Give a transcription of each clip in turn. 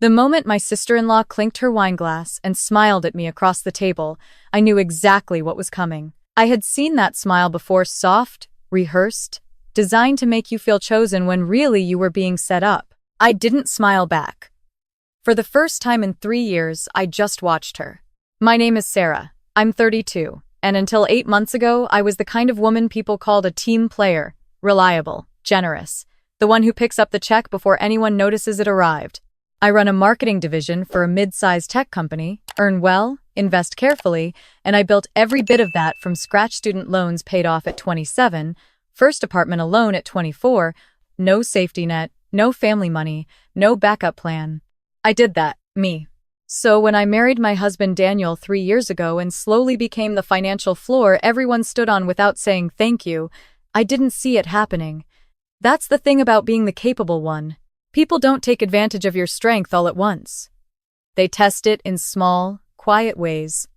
The moment my sister-in-law clinked her wine glass and smiled at me across the table, I knew exactly what was coming. I had seen that smile before, soft, rehearsed, designed to make you feel chosen when really you were being set up. I didn't smile back. For the first time in 3 years, I just watched her. My name is Sarah. I'm 32, and until 8 months ago, I was the kind of woman people called a team player, reliable, generous, the one who picks up the check before anyone notices it arrived. I run a marketing division for a mid-sized tech company, earn well, invest carefully, and I built every bit of that from scratch. Student loans paid off at 27, first apartment alone at 24, no safety net, no family money, no backup plan. I did that, me. So when I married my husband Daniel 3 years ago and slowly became the financial floor everyone stood on without saying thank you, I didn't see it happening. That's the thing about being the capable one. People don't take advantage of your strength all at once. They test it in small, quiet ways,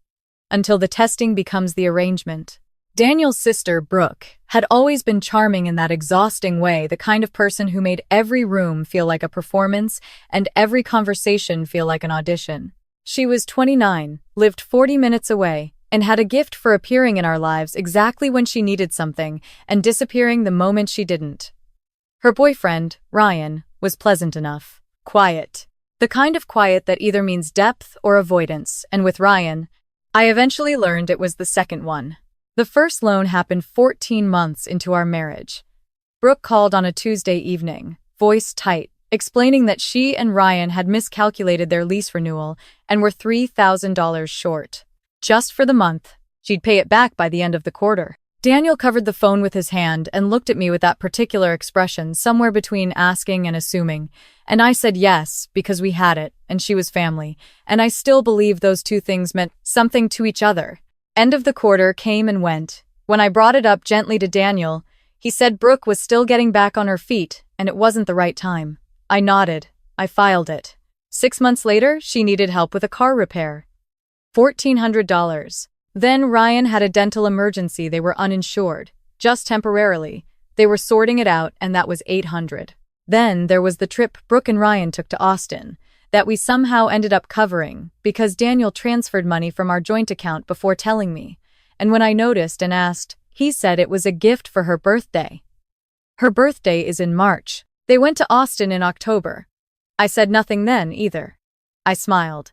until the testing becomes the arrangement. Daniel's sister, Brooke, had always been charming in that exhausting way, the kind of person who made every room feel like a performance and every conversation feel like an audition. She was 29, lived 40 minutes away, and had a gift for appearing in our lives exactly when she needed something and disappearing the moment she didn't. Her boyfriend, Ryan, was pleasant enough. Quiet. The kind of quiet that either means depth or avoidance, and with Ryan, I eventually learned it was the second one. The first loan happened 14 months into our marriage. Brooke called on a Tuesday evening, voice tight, explaining that she and Ryan had miscalculated their lease renewal and were $3,000 short. Just for the month, she'd pay it back by the end of the quarter. Daniel covered the phone with his hand and looked at me with that particular expression, somewhere between asking and assuming. And I said yes, because we had it, and she was family, and I still believed those two things meant something to each other. End of the quarter came and went. When I brought it up gently to Daniel, he said Brooke was still getting back on her feet, and it wasn't the right time. I nodded. I filed it. 6 months later, she needed help with a car repair. $1,400. Then Ryan had a dental emergency. They were uninsured, just temporarily. They were sorting it out, and that was $800. Then there was the trip Brooke and Ryan took to Austin, that we somehow ended up covering, because Daniel transferred money from our joint account before telling me. And when I noticed and asked, he said it was a gift for her birthday. Her birthday is in March. They went to Austin in October. I said nothing then, either. I smiled.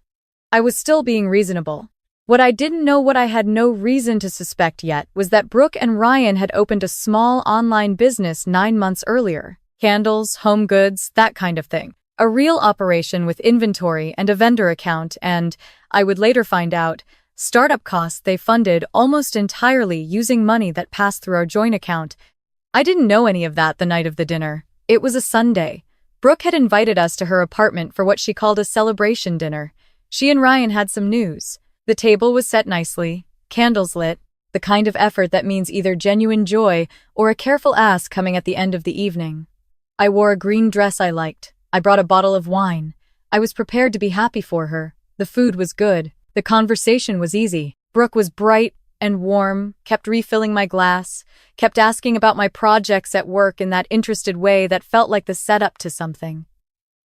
I was still being reasonable. What I didn't know, what I had no reason to suspect yet, was that Brooke and Ryan had opened a small online business 9 months earlier. Candles, home goods, that kind of thing. A real operation with inventory and a vendor account and, I would later find out, startup costs they funded almost entirely using money that passed through our joint account. I didn't know any of that the night of the dinner. It was a Sunday. Brooke had invited us to her apartment for what she called a celebration dinner. She and Ryan had some news. The table was set nicely, candles lit, the kind of effort that means either genuine joy or a careful ask coming at the end of the evening. I wore a green dress I liked. I brought a bottle of wine. I was prepared to be happy for her. The food was good. The conversation was easy. Brooke was bright and warm, kept refilling my glass, kept asking about my projects at work in that interested way that felt like the setup to something.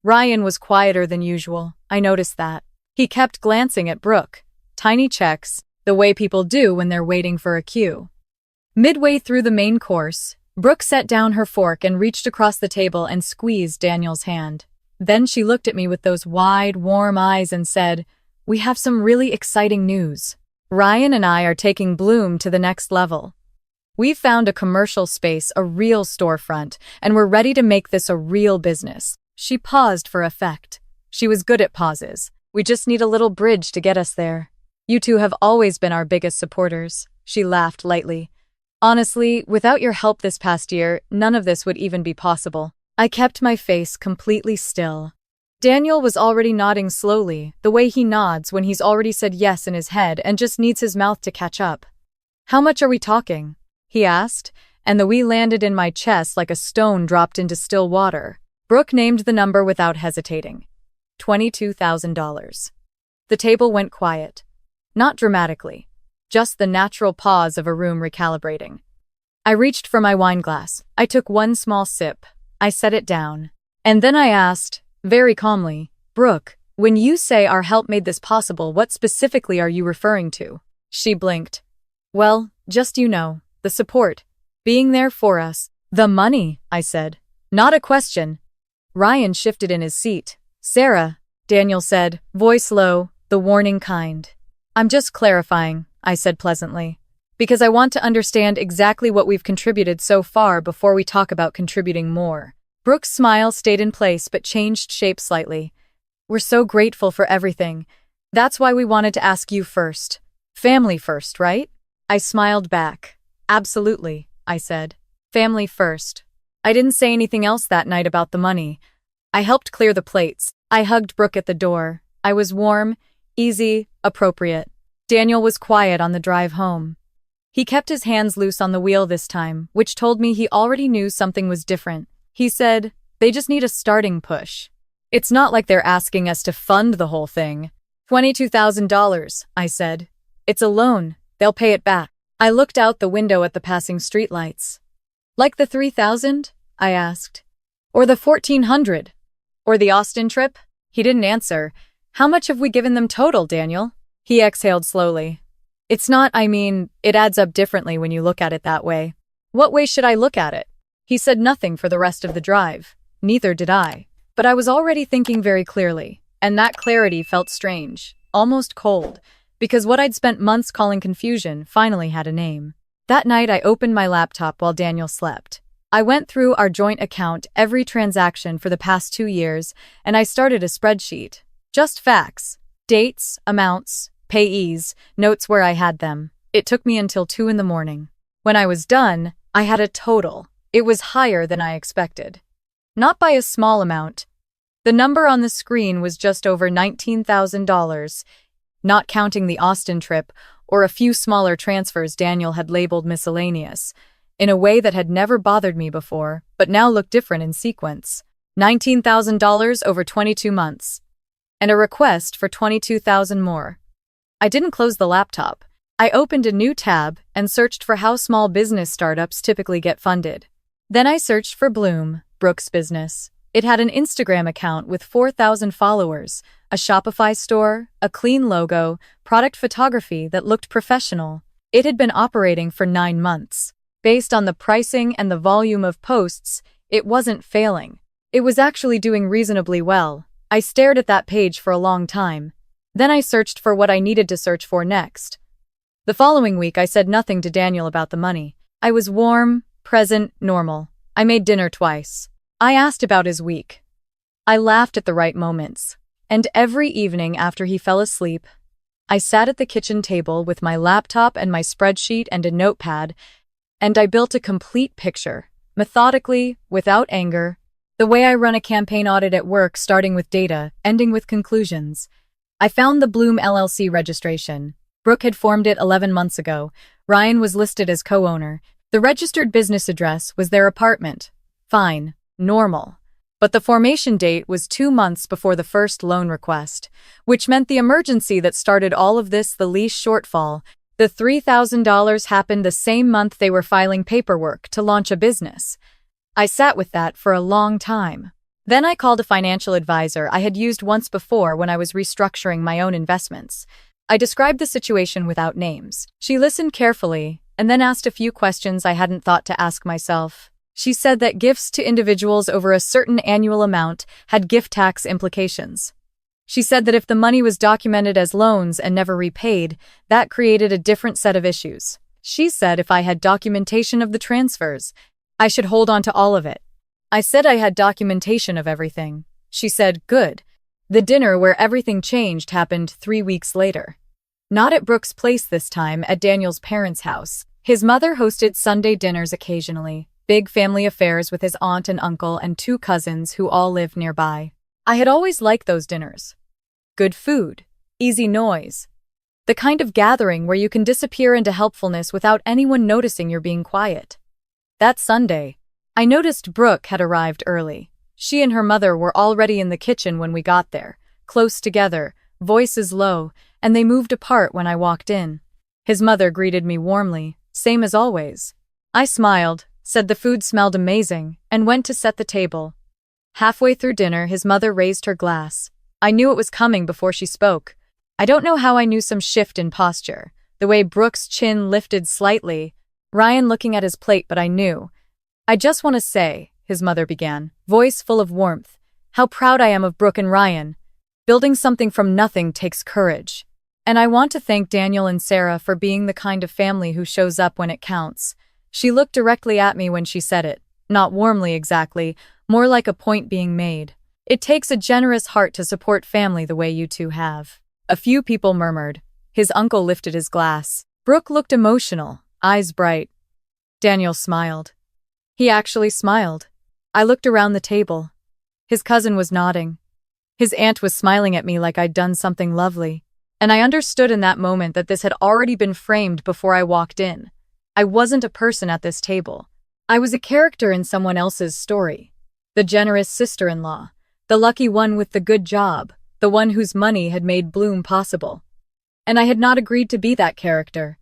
Ryan was quieter than usual. I noticed that. He kept glancing at Brooke. Tiny checks, the way people do when they're waiting for a cue. Midway through the main course, Brooke set down her fork and reached across the table and squeezed Daniel's hand. Then she looked at me with those wide, warm eyes and said, "We have some really exciting news. Ryan and I are taking Bloom to the next level. We've found a commercial space, a real storefront, and we're ready to make this a real business." She paused for effect. She was good at pauses. "We just need a little bridge to get us there. You two have always been our biggest supporters." She laughed lightly. "Honestly, without your help this past year, none of this would even be possible." I kept my face completely still. Daniel was already nodding slowly, the way he nods when he's already said yes in his head and just needs his mouth to catch up. "How much are we talking?" he asked, and the "we" landed in my chest like a stone dropped into still water. Brooke named the number without hesitating. $22,000. The table went quiet. Not dramatically, just the natural pause of a room recalibrating. I reached for my wine glass. I took one small sip. I set it down. And then I asked, very calmly, Brooke, when you say our help made this possible, what specifically are you referring to? She blinked. Well, just the support. Being there for us. The money, I said. Not a question. Ryan shifted in his seat. Sarah, Daniel said, voice low, the warning kind. I'm just clarifying, I said pleasantly, because I want to understand exactly what we've contributed so far before we talk about contributing more. Brooke's smile stayed in place but changed shape slightly. We're so grateful for everything. That's why we wanted to ask you first. Family first, right? I smiled back. Absolutely, I said. Family first. I didn't say anything else that night about the money. I helped clear the plates. I hugged Brooke at the door. I was warm, easy, appropriate. Daniel was quiet on the drive home. He kept his hands loose on the wheel this time, which told me he already knew something was different. He said, they just need a starting push. It's not like they're asking us to fund the whole thing. $22,000, I said. It's a loan. They'll pay it back. I looked out the window at the passing streetlights. Like the 3,000? I asked. Or the 1,400? Or the Austin trip? He didn't answer. How much have we given them total, Daniel? He exhaled slowly. It's not, it adds up differently when you look at it that way. What way should I look at it? He said nothing for the rest of the drive. Neither did I. But I was already thinking very clearly, and that clarity felt strange, almost cold, because what I'd spent months calling confusion finally had a name. That night I opened my laptop while Daniel slept. I went through our joint account, every transaction for the past 2 years, and I started a spreadsheet. Just facts. Dates, amounts, payees, notes where I had them. It took me until 2 in the morning. When I was done, I had a total. It was higher than I expected. Not by a small amount. The number on the screen was just over $19,000, not counting the Austin trip or a few smaller transfers Daniel had labeled miscellaneous, in a way that had never bothered me before, but now looked different in sequence. $19,000 over 22 months. And a request for $22,000 more. I didn't close the laptop. I opened a new tab and searched for how small business startups typically get funded. Then I searched for Bloom, Brooke's business. It had an Instagram account with 4,000 followers, a Shopify store, a clean logo, product photography that looked professional. It had been operating for 9 months. Based on the pricing and the volume of posts, it wasn't failing. It was actually doing reasonably well. I stared at that page for a long time. Then I searched for what I needed to search for next. The following week, I said nothing to Daniel about the money. I was warm, present, normal. I made dinner twice. I asked about his week. I laughed at the right moments. And every evening after he fell asleep, I sat at the kitchen table with my laptop and my spreadsheet and a notepad, and I built a complete picture, methodically, without anger, the way I run a campaign audit at work, starting with data, ending with conclusions. I found the Bloom LLC registration. Brooke had formed it 11 months ago. Ryan was listed as co-owner. The registered business address was their apartment. Fine. Normal. But the formation date was 2 months before the first loan request, which meant the emergency that started all of this, the lease shortfall. The $3,000 happened the same month they were filing paperwork to launch a business. I sat with that for a long time. Then I called a financial advisor I had used once before when I was restructuring my own investments. I described the situation without names. She listened carefully and then asked a few questions I hadn't thought to ask myself. She said that gifts to individuals over a certain annual amount had gift tax implications. She said that if the money was documented as loans and never repaid, that created a different set of issues. She said if I had documentation of the transfers, I should hold on to all of it. I said I had documentation of everything. She said, good. The dinner where everything changed happened 3 weeks later. Not at Brooke's place this time, at Daniel's parents' house. His mother hosted Sunday dinners occasionally, big family affairs with his aunt and uncle and 2 cousins who all lived nearby. I had always liked those dinners. Good food, easy noise. The kind of gathering where you can disappear into helpfulness without anyone noticing you're being quiet. That Sunday, I noticed Brooke had arrived early. She and her mother were already in the kitchen when we got there, close together, voices low, and they moved apart when I walked in. His mother greeted me warmly, same as always. I smiled, said the food smelled amazing, and went to set the table. Halfway through dinner, his mother raised her glass. I knew it was coming before she spoke. I don't know how I knew some shift in posture, the way Brooke's chin lifted slightly, Ryan looking at his plate, but I knew. I just want to say, his mother began, voice full of warmth, how proud I am of Brooke and Ryan. Building something from nothing takes courage. And I want to thank Daniel and Sarah for being the kind of family who shows up when it counts. She looked directly at me when she said it, not warmly exactly, more like a point being made. It takes a generous heart to support family the way you two have. A few people murmured. His uncle lifted his glass. Brooke looked emotional, eyes bright. Daniel smiled. He actually smiled. I looked around the table. His cousin was nodding. His aunt was smiling at me like I'd done something lovely. And I understood in that moment that this had already been framed before I walked in. I wasn't a person at this table. I was a character in someone else's story. The generous sister-in-law. The lucky one with the good job. The one whose money had made Bloom possible. And I had not agreed to be that character.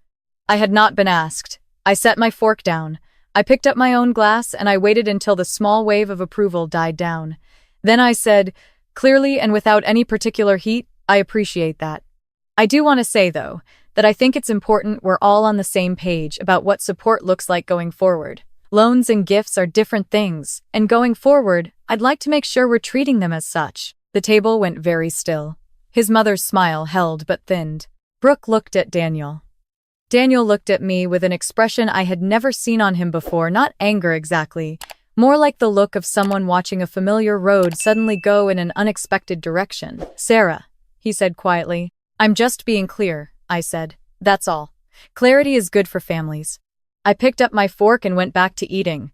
I had not been asked. I set my fork down. I picked up my own glass and I waited until the small wave of approval died down. Then I said, clearly and without any particular heat, I appreciate that. I do want to say, though, that I think it's important we're all on the same page about what support looks like going forward. Loans and gifts are different things, and going forward, I'd like to make sure we're treating them as such. The table went very still. His mother's smile held but thinned. Brooke looked at Daniel. Daniel looked at me with an expression I had never seen on him before, not anger exactly, more like the look of someone watching a familiar road suddenly go in an unexpected direction. Sarah, he said quietly. I'm just being clear, I said. That's all. Clarity is good for families. I picked up my fork and went back to eating.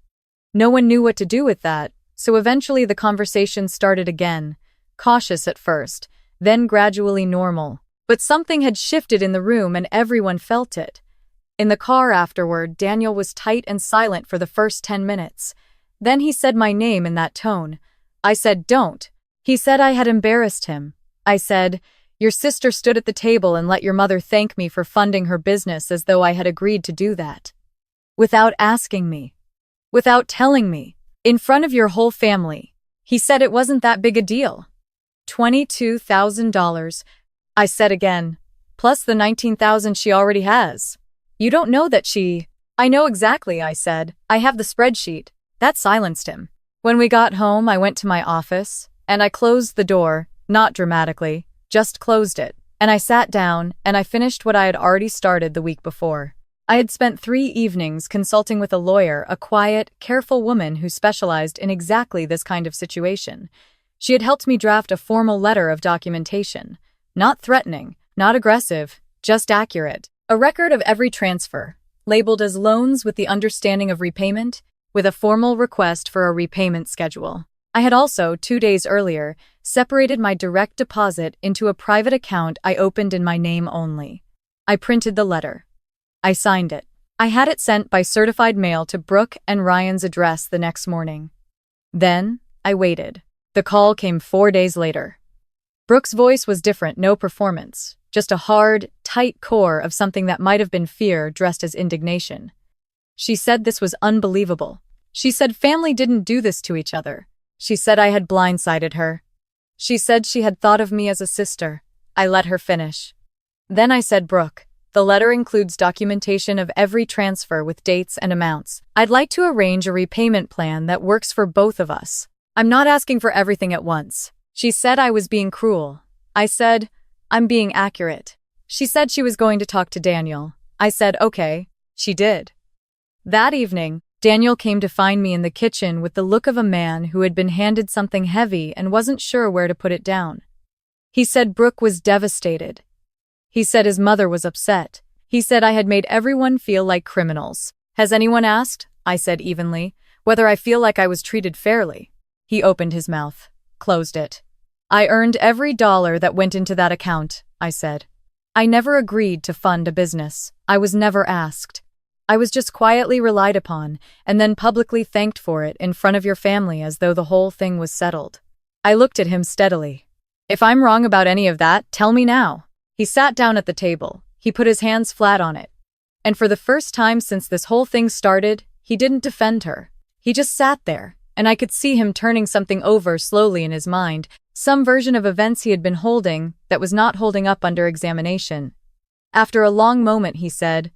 No one knew what to do with that, so eventually the conversation started again, cautious at first, then gradually normal. But something had shifted in the room and everyone felt it. In the car afterward, Daniel was tight and silent for the first 10 minutes. Then he said my name in that tone. I said, don't. He said I had embarrassed him. I said, your sister stood at the table and let your mother thank me for funding her business as though I had agreed to do that. Without asking me. Without telling me. In front of your whole family. He said it wasn't that big a deal. $22,000. I said again. Plus the $19,000 she already has. You don't know that she... I know exactly, I said. I have the spreadsheet. That silenced him. When we got home, I went to my office, and I closed the door, not dramatically, just closed it. And I sat down, and I finished what I had already started the week before. I had spent 3 evenings consulting with a lawyer, a quiet, careful woman who specialized in exactly this kind of situation. She had helped me draft a formal letter of documentation. Not threatening, not aggressive, just accurate. A record of every transfer, labeled as loans with the understanding of repayment, with a formal request for a repayment schedule. I had also, 2 days earlier, separated my direct deposit into a private account I opened in my name only. I printed the letter. I signed it. I had it sent by certified mail to Brooke and Ryan's address the next morning. Then, I waited. The call came 4 days later. Brooke's voice was different, no performance, just a hard, tight core of something that might have been fear dressed as indignation. She said this was unbelievable. She said family didn't do this to each other. She said I had blindsided her. She said she had thought of me as a sister. I let her finish. Then I said, Brooke, the letter includes documentation of every transfer with dates and amounts. I'd like to arrange a repayment plan that works for both of us. I'm not asking for everything at once. She said I was being cruel. I said, I'm being accurate. She said she was going to talk to Daniel. I said, okay. She did. That evening, Daniel came to find me in the kitchen with the look of a man who had been handed something heavy and wasn't sure where to put it down. He said Brooke was devastated. He said his mother was upset. He said I had made everyone feel like criminals. Has anyone asked, I said evenly, whether I feel like I was treated fairly? He opened his mouth, closed it. I earned every dollar that went into that account, I said. I never agreed to fund a business. I was never asked. I was just quietly relied upon and then publicly thanked for it in front of your family as though the whole thing was settled. I looked at him steadily. If I'm wrong about any of that, tell me now. He sat down at the table. He put his hands flat on it. And for the first time since this whole thing started, he didn't defend her. He just sat there, and I could see him turning something over slowly in his mind, Some version of events he had been holding that was not holding up under examination. After a long moment, he said,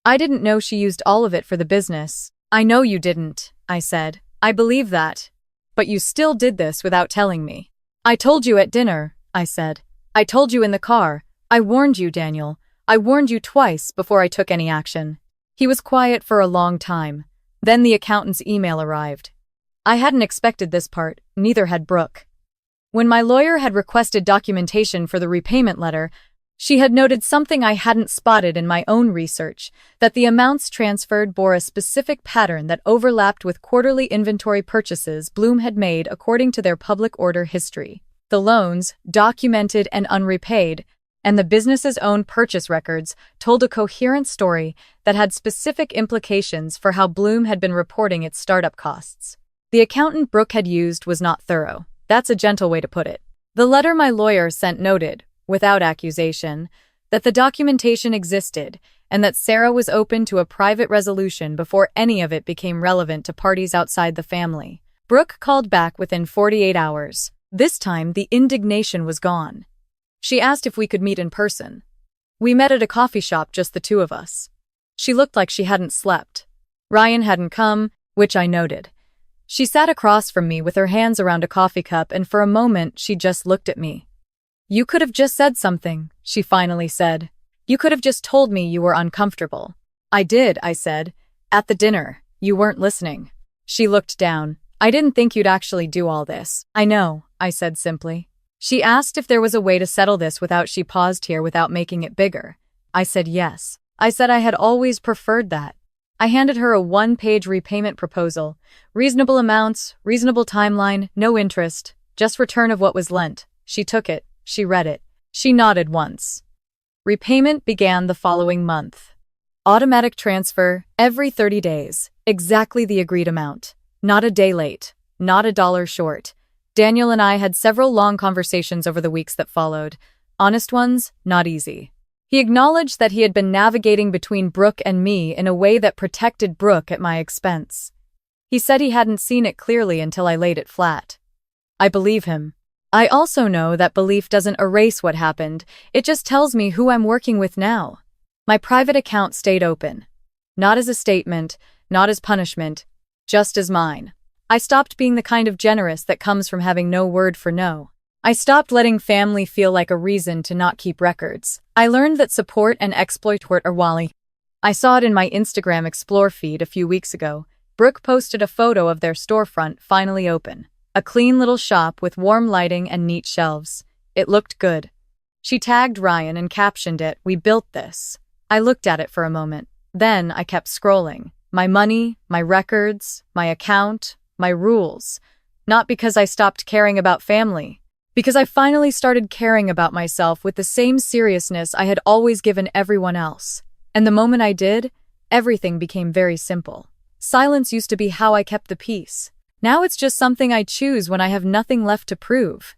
"I didn't know she used all of it for the business." "I know you didn't," I said. "I believe that. But you still did this without telling me." "I told you at dinner," I said. "I told you in the car. I warned you, Daniel. I warned you twice before I took any action." He was quiet for a long time. Then the accountant's email arrived. I hadn't expected this part, neither had Brooke. When my lawyer had requested documentation for the repayment letter, she had noted something I hadn't spotted in my own research, that the amounts transferred bore a specific pattern that overlapped with quarterly inventory purchases Bloom had made according to their public order history. The loans, documented and unrepaid, and the business's own purchase records told a coherent story that had specific implications for how Bloom had been reporting its startup costs. The accountant Brooke had used was not thorough. That's a gentle way to put it. The letter my lawyer sent noted, without accusation, that the documentation existed and that Sarah was open to a private resolution before any of it became relevant to parties outside the family. Brooke called back within 48 hours. This time, the indignation was gone. She asked if we could meet in person. We met at a coffee shop, just the two of us. She looked like she hadn't slept. Ryan hadn't come, which I noted. She sat across from me with her hands around a coffee cup, and for a moment she just looked at me. "You could have just said something," she finally said. "You could have just told me you were uncomfortable." "I did," I said. "At the dinner. You weren't listening." She looked down. "I didn't think you'd actually do all this." "I know," I said simply. She asked if there was a way to settle this without she paused here without making it bigger. I said yes. I said I had always preferred that. I handed her a one-page repayment proposal. Reasonable amounts, reasonable timeline, no interest, just return of what was lent. She took it. She read it. She nodded once. Repayment began the following month. Automatic transfer, every 30 days, exactly the agreed amount. Not a day late, not a dollar short. Daniel and I had several long conversations over the weeks that followed. Honest ones, not easy. He acknowledged that he had been navigating between Brooke and me in a way that protected Brooke at my expense. He said he hadn't seen it clearly until I laid it flat. I believe him. I also know that belief doesn't erase what happened, it just tells me who I'm working with now. My private account stayed open. Not as a statement, not as punishment, just as mine. I stopped being the kind of generous that comes from having no word for no. I stopped letting family feel like a reason to not keep records. I learned that support and exploit are wally. I saw it in my Instagram Explore feed a few weeks ago. Brooke posted a photo of their storefront finally open. A clean little shop with warm lighting and neat shelves. It looked good. She tagged Ryan and captioned it, "We built this." I looked at it for a moment. Then I kept scrolling. My money, my records, my account, my rules. Not because I stopped caring about family. Because I finally started caring about myself with the same seriousness I had always given everyone else. And the moment I did, everything became very simple. Silence used to be how I kept the peace. Now it's just something I choose when I have nothing left to prove.